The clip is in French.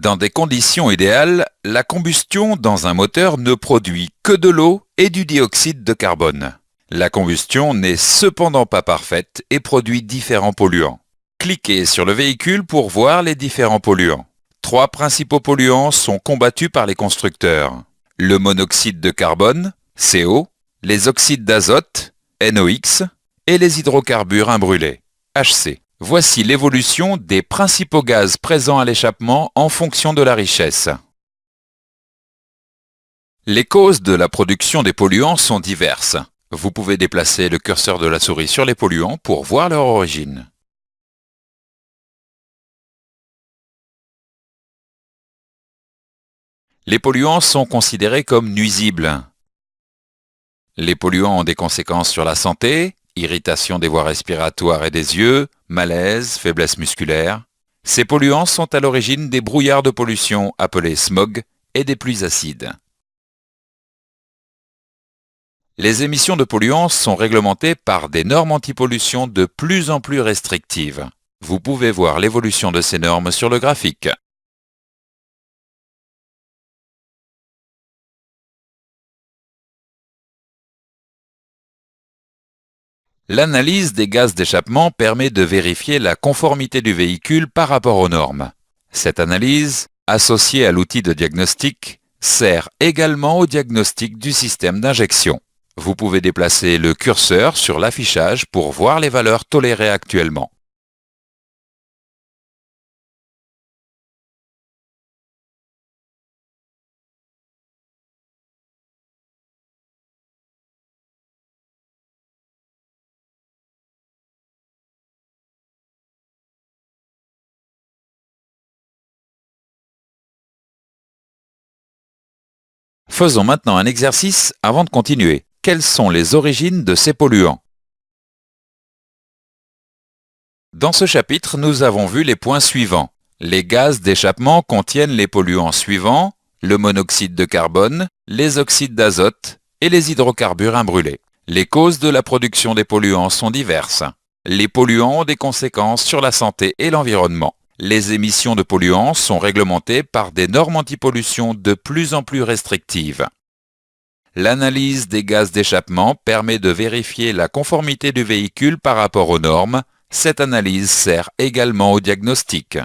Dans des conditions idéales, la combustion dans un moteur ne produit que de l'eau et du dioxyde de carbone. La combustion n'est cependant pas parfaite et produit différents polluants. Cliquez sur le véhicule pour voir les différents polluants. 3 principaux polluants sont combattus par les constructeurs. Le monoxyde de carbone, CO, les oxydes d'azote, NOx, et les hydrocarbures imbrûlés, HC. Voici l'évolution des principaux gaz présents à l'échappement en fonction de la richesse. Les causes de la production des polluants sont diverses. Vous pouvez déplacer le curseur de la souris sur les polluants pour voir leur origine. Les polluants sont considérés comme nuisibles. Les polluants ont des conséquences sur la santé, irritation des voies respiratoires et des yeux, malaise, faiblesse musculaire. Ces polluants sont à l'origine des brouillards de pollution appelés smog et des pluies acides. Les émissions de polluants sont réglementées par des normes antipollution de plus en plus restrictives. Vous pouvez voir l'évolution de ces normes sur le graphique. L'analyse des gaz d'échappement permet de vérifier la conformité du véhicule par rapport aux normes. Cette analyse, associée à l'outil de diagnostic, sert également au diagnostic du système d'injection. Vous pouvez déplacer le curseur sur l'affichage pour voir les valeurs tolérées actuellement. Faisons maintenant un exercice avant de continuer. Quelles sont les origines de ces polluants? Dans ce chapitre, nous avons vu les points suivants. Les gaz d'échappement contiennent les polluants suivants, le monoxyde de carbone, les oxydes d'azote et les hydrocarbures imbrûlés. Les causes de la production des polluants sont diverses. Les polluants ont des conséquences sur la santé et l'environnement. Les émissions de polluants sont réglementées par des normes antipollution de plus en plus restrictives. L'analyse des gaz d'échappement permet de vérifier la conformité du véhicule par rapport aux normes. Cette analyse sert également au diagnostic.